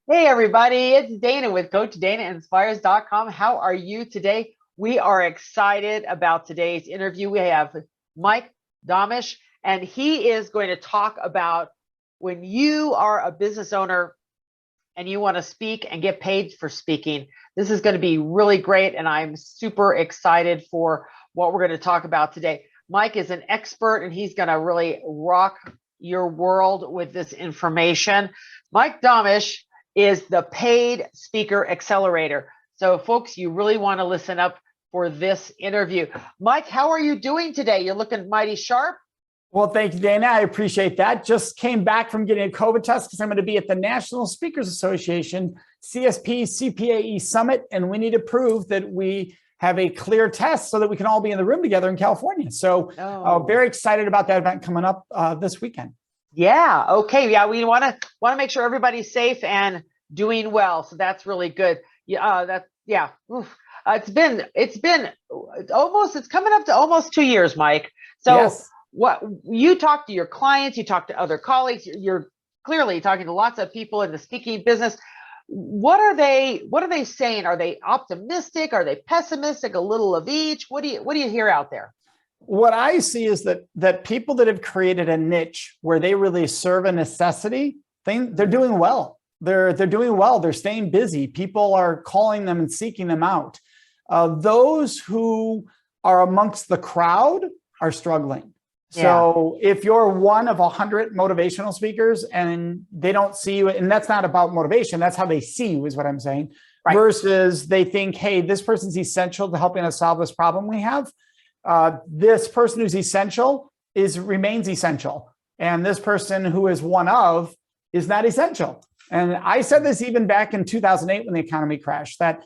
Hey everybody, it's Dana with CoachDanaInspires.com. How are you today? We are excited about today's interview. We have Mike Domitrz, and he is going to talk about when you are a business owner and you want to speak and get paid for speaking. This is going to be really great, and I'm super excited for what we're going to talk about today. Mike is an expert, and he's going to really rock your world with this information. Mike Domitrz is the Paid Speaker Accelerator. So folks, you really want to listen up for this interview. Mike, how are you doing today? You're looking mighty sharp. Well, thank you, Dana. I appreciate that. Just came back from getting a COVID test because I'm going to be at the National Speakers Association CSP CPAE Summit, and we need to prove that we have a clear test so that we can all be in the room together in California. So very excited about that event coming up this weekend. Yeah. Okay. Yeah. We want to make sure everybody's safe and doing well. So that's really good. Yeah. Oof. It's coming up to almost 2 years, Mike. So yes. What you talk to your clients, you talk to other colleagues, you're clearly talking to lots of people in the speaking business. What are they saying? Are they optimistic? Are they pessimistic? A little of each? What do you hear out there? What I see is that people that have created a niche where they really serve a necessity, they're doing well. They're doing well. They're staying busy. People are calling them and seeking them out. Those who are amongst the crowd are struggling. So if you're one of 100 motivational speakers and they don't see you, and that's not about motivation, that's how they see you is what I'm saying, right? Versus they think, hey, this person's essential to helping us solve this problem we have. This person who's essential remains essential. And this person who is one of is not essential. And I said this even back in 2008 when the economy crashed, that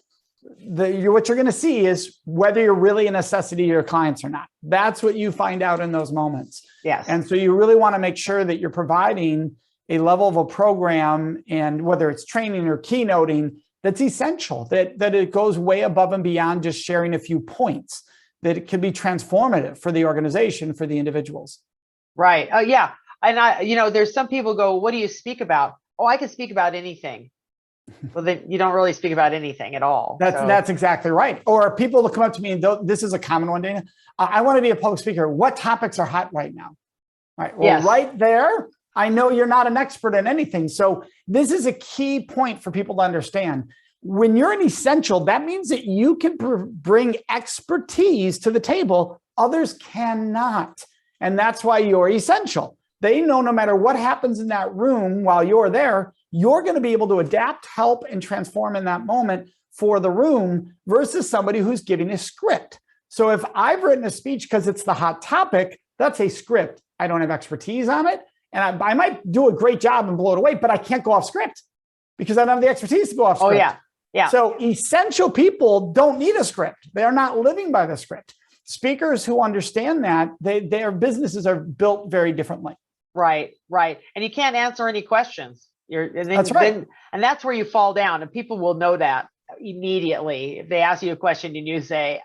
what you're going to see is whether you're really a necessity to your clients or not. That's what you find out in those moments. Yes. And so you really want to make sure that you're providing a level of a program, and whether it's training or keynoting, that's essential, that it goes way above and beyond just sharing a few points, that it can be transformative for the organization, for the individuals. Right. Oh, yeah. And there's some people go, what do you speak about? Oh, I can speak about anything. Well, then you don't really speak about anything at all. That's exactly right. Or people will come up to me, and this is a common one, Dana. I want to be a public speaker. What topics are hot right now? Right. Well, yes. Right there, I know you're not an expert in anything. So this is a key point for people to understand. When you're an essential, that means that you can bring expertise to the table others cannot. And that's why you're essential. They know no matter what happens in that room while you're there, you're going to be able to adapt, help, and transform in that moment for the room versus somebody who's giving a script. So if I've written a speech because it's the hot topic, that's a script. I don't have expertise on it. And I might do a great job and blow it away, but I can't go off script because I don't have the expertise to go off script. Oh, yeah. Yeah. So essential people don't need a script. They are not living by the script. Speakers who understand that, their businesses are built very differently. Right, right. And you can't answer any questions. That's right. And that's where you fall down, and people will know that immediately. If they ask you a question and you say,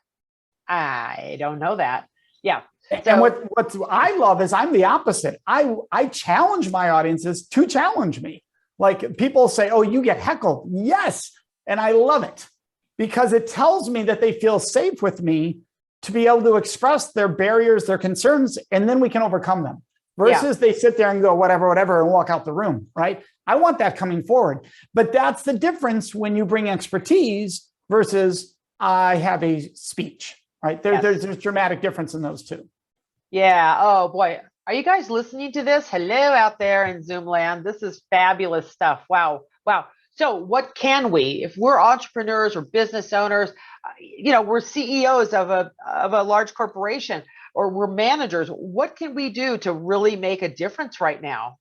I don't know that. Yeah. So, and what I love is I'm the opposite. I challenge my audiences to challenge me. Like people say, oh, you get heckled. Yes. And I love it because it tells me that they feel safe with me to be able to express their barriers, their concerns, and then we can overcome them. Versus they sit there and go, whatever, and walk out the room, right? I want that coming forward. But that's the difference when you bring expertise versus I have a speech, right? There's a dramatic difference in those two. Yeah. Oh, boy. Are you guys listening to this? Hello out there in Zoom land. This is fabulous stuff. Wow. Wow. So what can we, if we're entrepreneurs or business owners, we're CEOs of a large corporation, or we're managers, what can we do to really make a difference right now?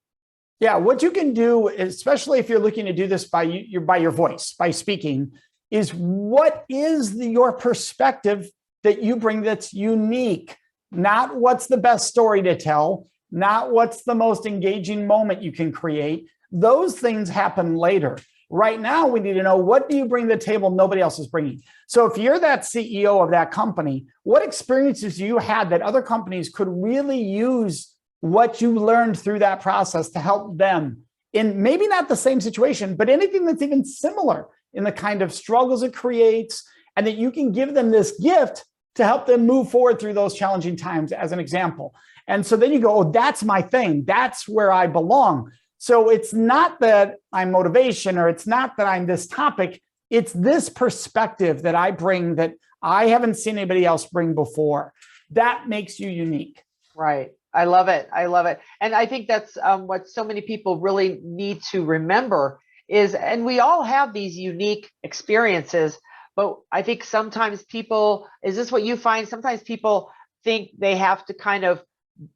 Yeah, what you can do, especially if you're looking to do this by your voice, by speaking, is what is your perspective that you bring that's unique? Not what's the best story to tell, not what's the most engaging moment you can create. Those things happen later. Right now, we need to know, what do you bring to the table nobody else is bringing? So if you're that CEO of that company, what experiences you had that other companies could really use what you learned through that process to help them in maybe not the same situation, but anything that's even similar in the kind of struggles it creates, and that you can give them this gift to help them move forward through those challenging times, as an example. And so then you go, oh, that's my thing. That's where I belong. So it's not that I'm motivation, or it's not that I'm this topic. It's this perspective that I bring that I haven't seen anybody else bring before. That makes you unique. Right. I love it. I love it. And I think that's what so many people really need to remember is, and we all have these unique experiences, but I think sometimes people, is this what you find? Sometimes people think they have to kind of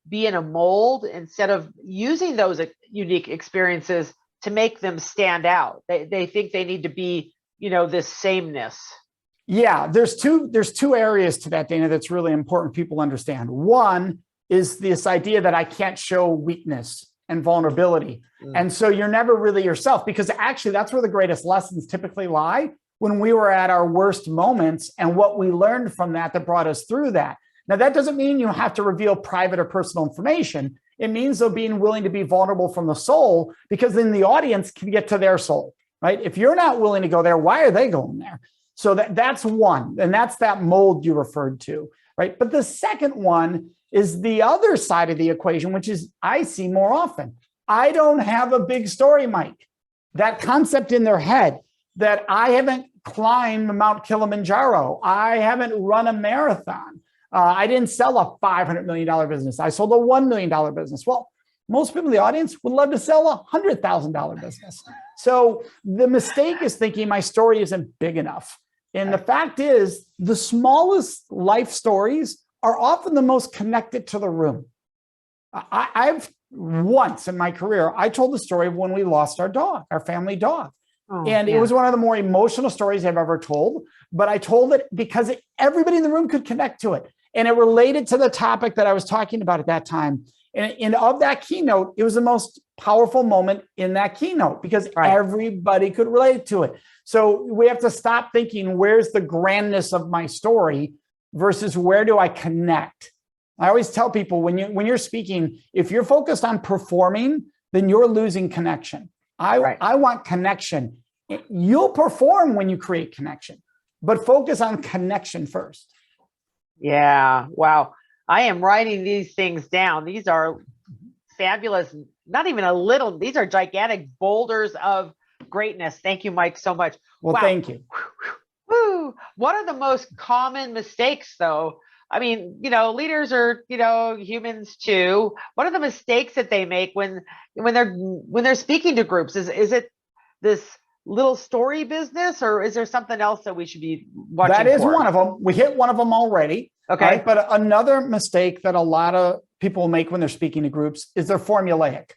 be in a mold instead of using those unique experiences to make them stand out. They think they need to be, this sameness. Yeah, there's two areas to that, Dana, that's really important people understand. One is this idea that I can't show weakness and vulnerability. And so you're never really yourself, because actually that's where the greatest lessons typically lie, when we were at our worst moments and what we learned from that brought us through that. Now, that doesn't mean you have to reveal private or personal information. It means though being willing to be vulnerable from the soul, because then the audience can get to their soul, right? If you're not willing to go there, why are they going there? So that's one, and that's that mold you referred to, right? But the second one is the other side of the equation, which is I see more often. I don't have a big story, Mike. That concept in their head that I haven't climbed Mount Kilimanjaro. I haven't run a marathon. I didn't sell a $500 million business. I sold a $1 million business. Well, most people in the audience would love to sell a $100,000 business. So the mistake is thinking my story isn't big enough. And the fact is, the smallest life stories are often the most connected to the room. I've once in my career, I told the story of when we lost our dog, our family dog. It was one of the more emotional stories I've ever told, but I told it because everybody in the room could connect to it. And it related to the topic that I was talking about at that time. And of that keynote, it was the most powerful moment in that keynote because everybody could relate to it. So we have to stop thinking, where's the grandness of my story versus where do I connect? I always tell people when you're speaking, if you're focused on performing, then you're losing connection. I want connection. You'll perform when you create connection, but focus on connection first. Yeah. Wow. I am writing these things down. These are fabulous. Not even a little. These are gigantic boulders of greatness. Thank you, Mike, so much. Well, thank you. Woo. What are the most common mistakes, though? I mean, leaders are, humans too. What are the mistakes that they make when they're speaking to groups? Is it this little story business, or is there something else that we should be watching That is for? one of them. We hit one of them already. Okay. Right? But another mistake that a lot of people make when they're speaking to groups is they're formulaic.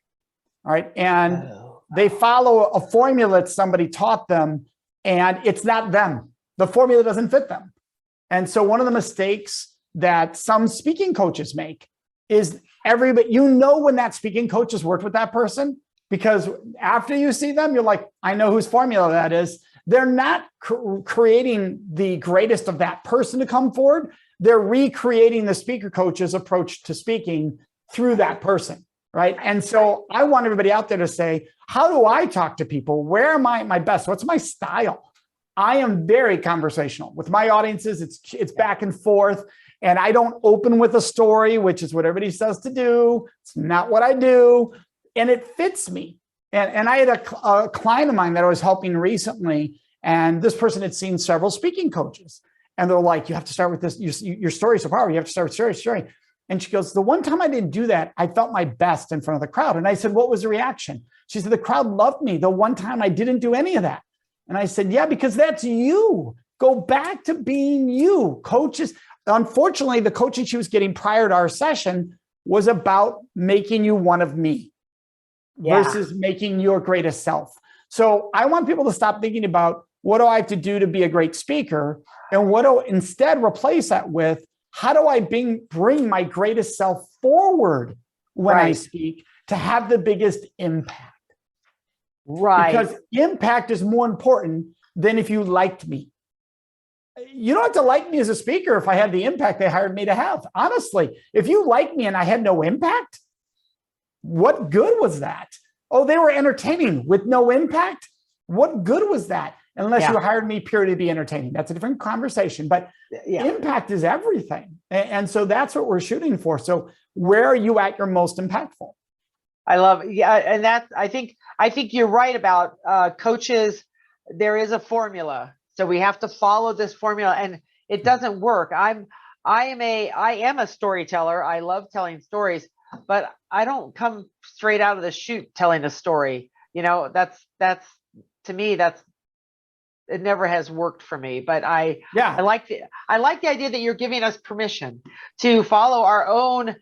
All right. And they follow a formula that somebody taught them, and it's not them. The formula doesn't fit them. And so one of the mistakes that some speaking coaches make is everybody, when that speaking coach has worked with that person, because after you see them, you're like, I know whose formula that is. They're not creating the greatest of that person to come forward. They're recreating the speaker coach's approach to speaking through that person, right? And so I want everybody out there to say, how do I talk to people? Where am I at my best? What's my style? I am very conversational with my audiences. It's back and forth. And I don't open with a story, which is what everybody says to do. It's not what I do. And it fits me. And I had a client of mine that I was helping recently, and this person had seen several speaking coaches. And they're like, you have to start with this. Your story's so powerful. You have to start with story. And she goes, the one time I didn't do that, I felt my best in front of the crowd. And I said, what was the reaction? She said, the crowd loved me the one time I didn't do any of that. And I said, yeah, because that's you. Go back to being you. Coaches, unfortunately, the coaching she was getting prior to our session was about making you one of me versus making your greatest self. So I want people to stop thinking about, what do I have to do to be a great speaker? And what do instead replace that with, how do I bring my greatest self forward when I speak to have the biggest impact? Right. Because impact is more important than if you liked me. You don't have to like me as a speaker if I had the impact they hired me to have. Honestly, if you like me and I had no impact, what good was that? Oh, they were entertaining with no impact. What good was that? Unless you hired me purely to be entertaining. That's a different conversation, but impact is everything. And so that's what we're shooting for. So where are you at your most impactful? I love, and that I think you're right about coaches. There is a formula, so we have to follow this formula, and it doesn't work. I am a storyteller. I love telling stories, but I don't come straight out of the chute telling a story. You know, that's to me, it never has worked for me. But I like the idea that you're giving us permission to follow our own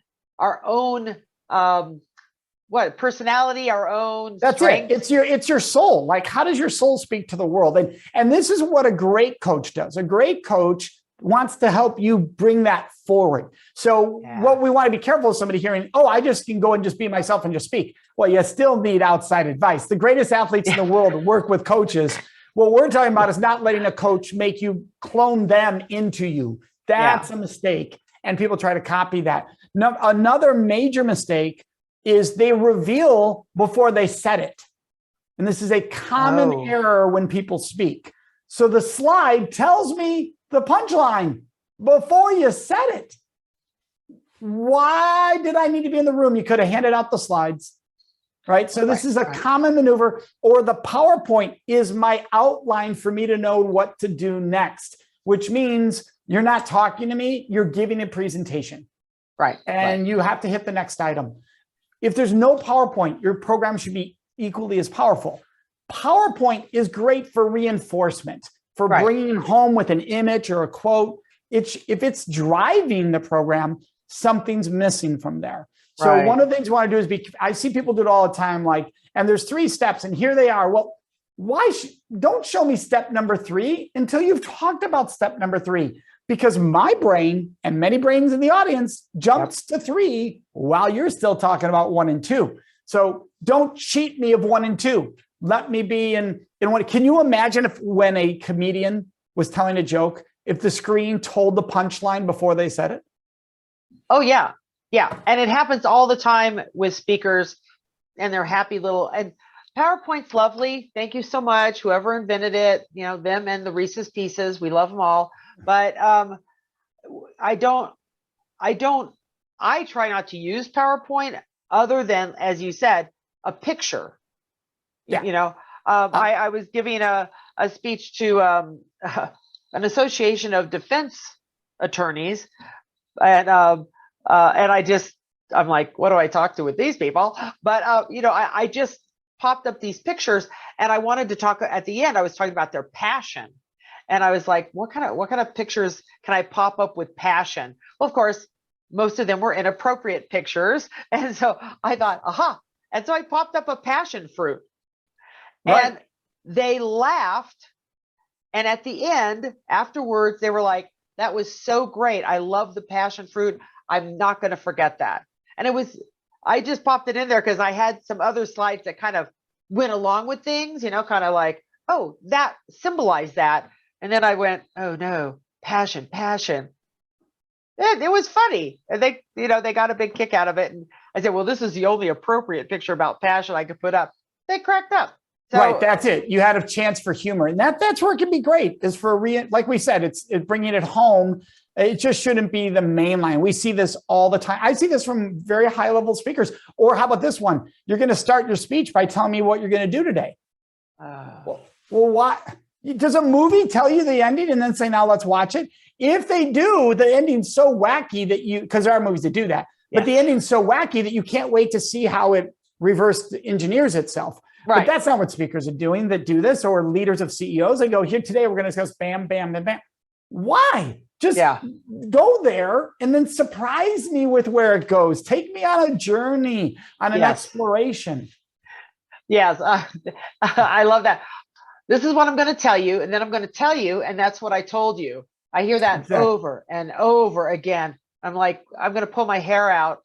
personality, our own strength. It's your soul. Like, how does your soul speak to the world? And this is what a great coach does. A great coach wants to help you bring that forward. So what we want to be careful of somebody hearing, oh, I just can go and just be myself and just speak. Well, you still need outside advice. The greatest athletes in the world work with coaches. What we're talking about is not letting a coach make you clone them into you. That's a mistake. And people try to copy that. Another major mistake is they reveal before they said it. And this is a common error when people speak. So the slide tells me the punchline before you said it. Why did I need to be in the room? You could have handed out the slides, right? So this is a common maneuver, or the PowerPoint is my outline for me to know what to do next, which means you're not talking to me, you're giving a presentation. Right. And you have to hit the next item. If there's no PowerPoint, your program should be equally as powerful. PowerPoint is great for reinforcement, for bringing home with an image or a quote. If it's driving the program, something's missing from there. So one of the things you want to do is I see people do it all the time, like, and there's 3 steps and here they are. Well, don't show me step number 3 until you've talked about step number 3, because my brain and many brains in the audience jumps to 3 while you're still talking about 1 and 2. So don't cheat me of 1 and 2. Let me be in 1. Can you imagine when a comedian was telling a joke, if the screen told the punchline before they said it? Oh, yeah. Yeah. And it happens all the time with speakers and their happy little, and PowerPoint's lovely. Thank you so much. Whoever invented it, them and the Reese's Pieces, we love them all. But I try not to use PowerPoint other than, as you said, a picture. Yeah. I was giving a speech to an association of defense attorneys, and I'm like, what do I talk to with these people? But I just popped up these pictures, and I wanted to talk at the end. I was talking about their passion, and I was like, what kind of pictures can I pop up with passion? Well, of course, most of them were inappropriate pictures, and so I thought, aha! And so I popped up a passion fruit. And they laughed. And at the end, afterwards, they were like, that was so great. I love the passion fruit. I'm not going to forget that. And I just popped it in there because I had some other slides that kind of went along with things, kind of like, oh, that symbolized that. And then I went, oh no, passion. It was funny. And they got a big kick out of it. And I said, well, this is the only appropriate picture about passion I could put up. They cracked up. So, that's it. You had a chance for humor, and that's where it can be great. Is for like we said, it's bringing it home. It just shouldn't be the main line. We see this all the time. I see this from very high level speakers. Or how about this one? You're going to start your speech by telling me what you're going to do today. Well, what? Does a movie tell you the ending and then say, now let's watch it? If they do, the ending's so wacky that because there are movies that do that, but the ending's so wacky that you can't wait to see how it reverse engineers itself. Right. But that's not what speakers are doing that do this, or leaders of CEOs. They go, here today, we're going to discuss bam, bam, bam, bam. Why? Just go there and then surprise me with where it goes. Take me on a journey, on an exploration. Yes, I love that. This is what I'm going to tell you, and then I'm going to tell you, and that's what I told you. I hear that over and over again. I'm like, I'm going to pull my hair out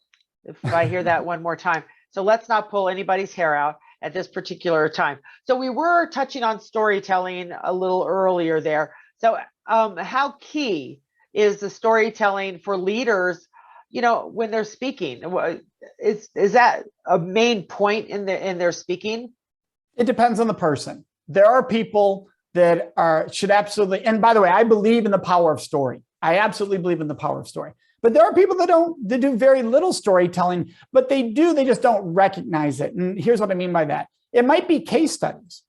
if I hear that one more time. So let's not pull anybody's hair out at this particular time. So we were touching on storytelling a little earlier there. So how key is the storytelling for leaders, when they're speaking? Is that a main point in their speaking? It depends on the person. There are people that should absolutely, and by the way, I believe in the power of story. I absolutely believe in the power of story. But there are people that do very little storytelling, but they just don't recognize it. And here's what I mean by that. It might be case studies,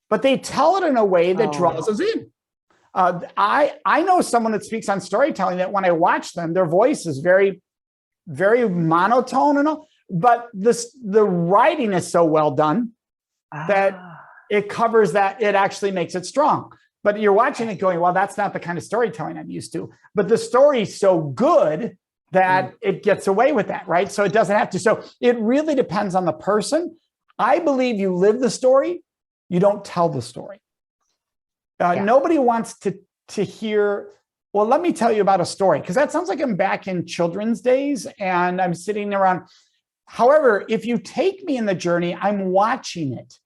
but they tell it in a way that draws us in. I know someone that speaks on storytelling that when I watch them, their voice is very, very monotone and all, but the writing is so well done that it covers that. It actually makes it strong. But you're watching it going, well, that's not the kind of storytelling I'm used to. But the story's so good that it gets away with that, right? So it doesn't have to. So it really depends on the person. I believe you live the story, you don't tell the story. Nobody wants to hear, well, let me tell you about a story, because that sounds like I'm back in children's days and I'm sitting around. However, if you take me in the journey, I'm watching it.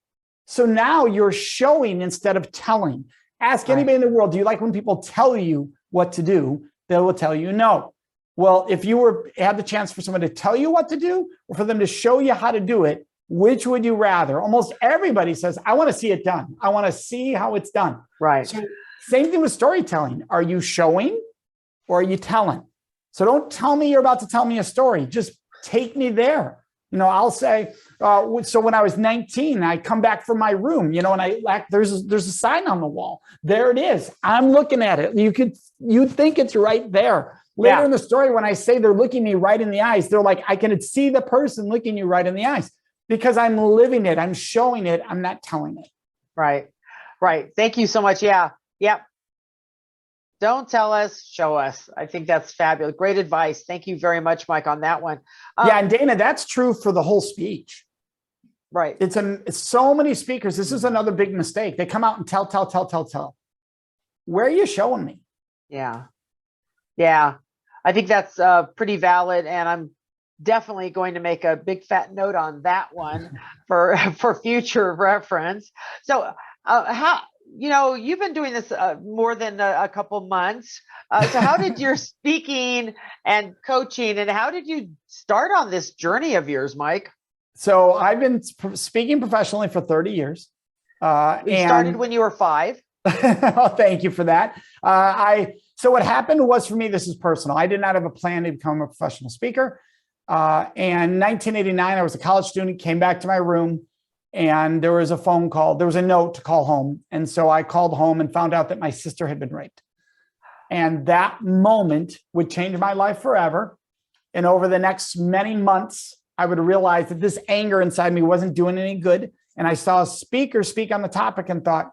So now you're showing instead of telling. Ask anybody in the world, do you like when people tell you what to do? They will tell you no. Well, if you had the chance for someone to tell you what to do or for them to show you how to do it, which would you rather? Almost everybody says, I want to see it done. I want to see how it's done. Right. So same thing with storytelling. Are you showing or are you telling? So don't tell me you're about to tell me a story. Just take me there. I'll say, so when I was 19, I come back from my room, and there's a sign on the wall. There it is. I'm looking at it. You think it's right there. Later in the story, when I say they're looking me right in the eyes, they're like, I can see the person looking you right in the eyes because I'm living it. I'm showing it. I'm not telling it. Right. Right. Thank you so much. Yeah. Yep. Don't tell us, show us. I think that's fabulous. Great advice. Thank you very much, Mike, on that one. And Dana, that's true for the whole speech. Right. It's so many speakers. This is another big mistake. They come out and tell. Where are you showing me? Yeah. Yeah. I think that's pretty valid. And I'm definitely going to make a big fat note on that one for future reference. So you've been doing this more than a couple months. So how did your speaking and coaching, and how did you start on this journey of yours, Mike? So I've been speaking professionally for 30 years. You started when you were 5. Oh, thank you for that. So what happened was, for me, this is personal. I did not have a plan to become a professional speaker. And 1989, I was a college student, came back to my room, and there was a phone call. There was a note to call home. And so I called home and found out that my sister had been raped. And that moment would change my life forever. And over the next many months, I would realize that this anger inside me wasn't doing any good. And I saw a speaker speak on the topic and thought,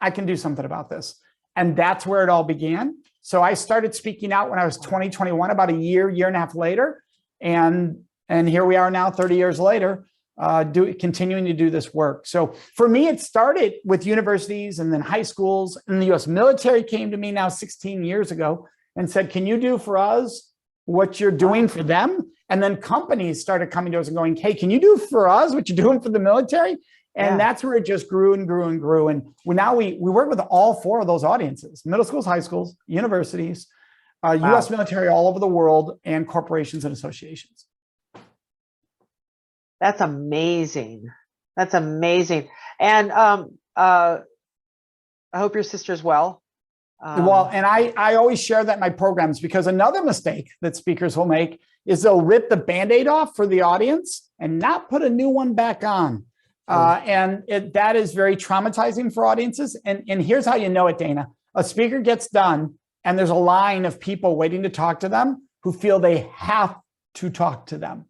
I can do something about this. And that's where it all began. So I started speaking out when I was 21, about a year and a half later. And here we are now, 30 years later, continuing to do this work. So for me, it started with universities and then high schools, and the US military came to me now 16 years ago and said, can you do for us what you're doing for them? And then companies started coming to us and going, hey, can you do for us what you're doing for the military? And that's where it just grew and grew and grew. And now we work with all 4 of those audiences: middle schools, high schools, universities, US military all over the world, and corporations and associations. That's amazing. That's amazing. And I hope your sister's well. Well, and I always share that in my programs, because another mistake that speakers will make is they'll rip the Band-Aid off for the audience and not put a new one back on. And that is very traumatizing for audiences. And here's how you know it, Dana. A speaker gets done and there's a line of people waiting to talk to them who feel they have to talk to them.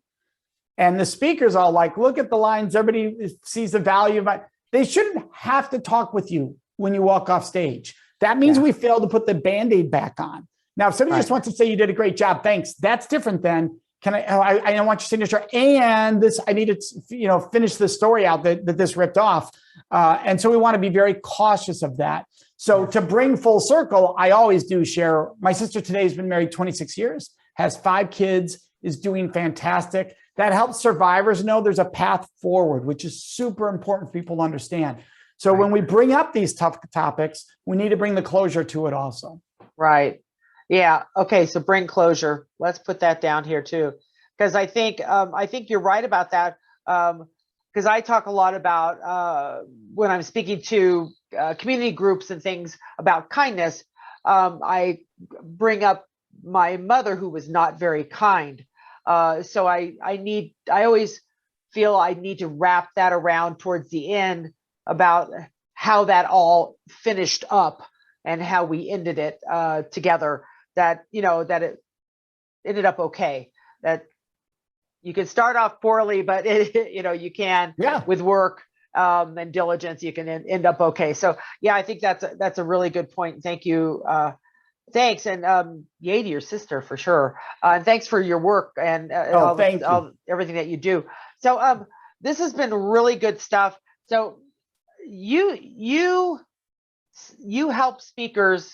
And the speakers are like, look at the lines. Everybody sees the value of it. They shouldn't have to talk with you when you walk off stage. That means we failed to put the Band-Aid back on. Now, if somebody just wants to say you did a great job, thanks. That's different than, I want your signature and this, I need to, finish the story out that this ripped off. And so we want to be very cautious of that. So to bring full circle, I always do share. My sister today has been married 26 years, has 5 kids, is doing fantastic. That helps survivors know there's a path forward, which is super important for people to understand. So when we bring up these tough topics, we need to bring the closure to it also. Right. Yeah. Okay. So bring closure. Let's put that down here too, because I think you're right about that. Because I talk a lot about when I'm speaking to community groups and things about kindness. I bring up my mother who was not very kind. So I always feel I need to wrap that around towards the end about how that all finished up and how we ended it together. That that it ended up okay. That you can start off poorly, but you can Yeah. with work and diligence, you can end up okay. So yeah, I think that's a really good point. Thank you. Thanks, and yay to your sister for sure. And thanks for your work and Oh, thank you. everything that you do. So this has been really good stuff. So you help speakers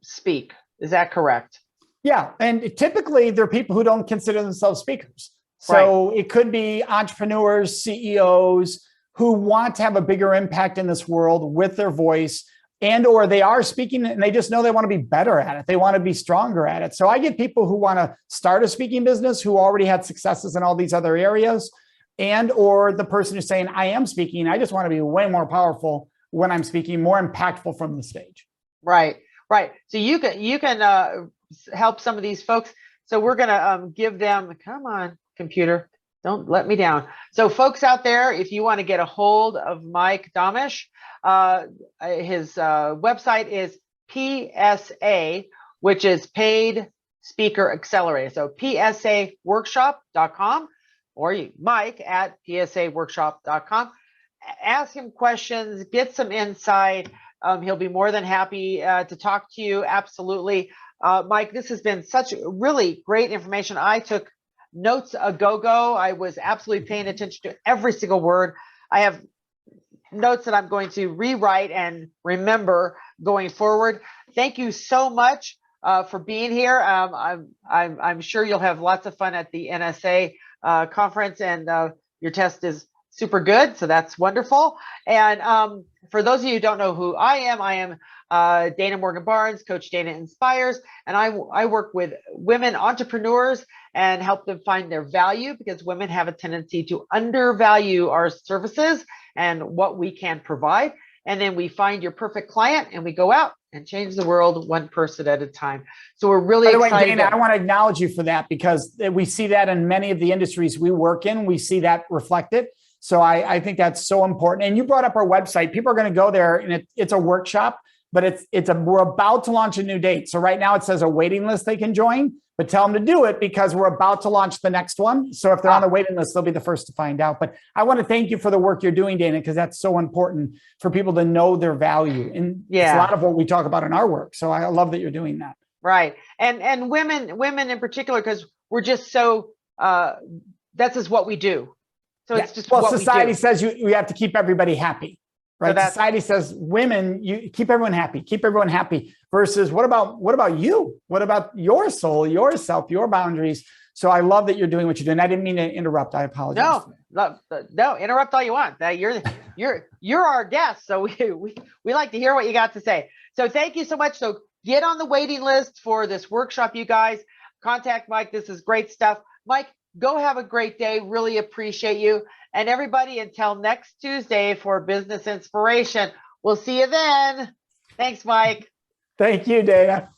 speak. Is that correct? Yeah. And typically there are people who don't consider themselves speakers. Right. So it could be entrepreneurs, CEOs who want to have a bigger impact in this world with their voice, and or they are speaking and they just know they want to be better at it. They want to be stronger at it. So I get people who want to start a speaking business who already had successes in all these other areas, and or the person who's saying, I am speaking, I just want to be way more powerful when I'm speaking, more impactful from the stage. Right. Right. So you can help some of these folks. So we're going to give them, come on, computer, don't let me down. So folks out there, if you want to get a hold of Mike Domitrz, his website is PSA, which is Paid Speaker Accelerator. So psaworkshop.com, or Mike at psaworkshop.com. Ask him questions, get some insight. He'll be more than happy to talk to you. Absolutely. Mike, this has been such really great information. I took notes a go-go. I was absolutely paying attention to every single word. I have notes that I'm going to rewrite and remember going forward. Thank you so much for being here. I'm sure you'll have lots of fun at the NSA conference, and your test is super good, so that's wonderful. And for those of you who don't know who I am Dana Morgan Barnes, Coach Dana Inspires, and I work with women entrepreneurs and help them find their value, because women have a tendency to undervalue our services and what we can provide. And then we find your perfect client and we go out and change the world one person at a time. So we're really excited. By the way, Dana, I want to acknowledge you for that, because we see that in many of the industries we work in. We see that reflected. So I think that's so important. And you brought up our website. People are going to go there, and it's a workshop, but we're about to launch a new date. So right now it says a waiting list they can join, but tell them to do it because we're about to launch the next one. So if they're on the waiting list, they'll be the first to find out. But I want to thank you for the work you're doing, Dana, because that's so important for people to know their value. And it's a lot of what we talk about in our work. So I love that you're doing that. Right. And women in particular, because we're just so, that's just what we do. So it's just what society says you have to keep everybody happy, right? So society says women, you keep everyone happy, versus what about you? What about your soul, yourself, your boundaries? So I love that you're doing what you're doing. I didn't mean to interrupt. I apologize. No, interrupt all you want. You're our guest. So we like to hear what you got to say. So thank you so much. So get on the waiting list for this workshop, you guys. Contact Mike. This is great stuff. Mike, go have a great day. Really appreciate you. And everybody, until next Tuesday for Business Inspiration. We'll see you then. Thanks, Mike. Thank you, Dana.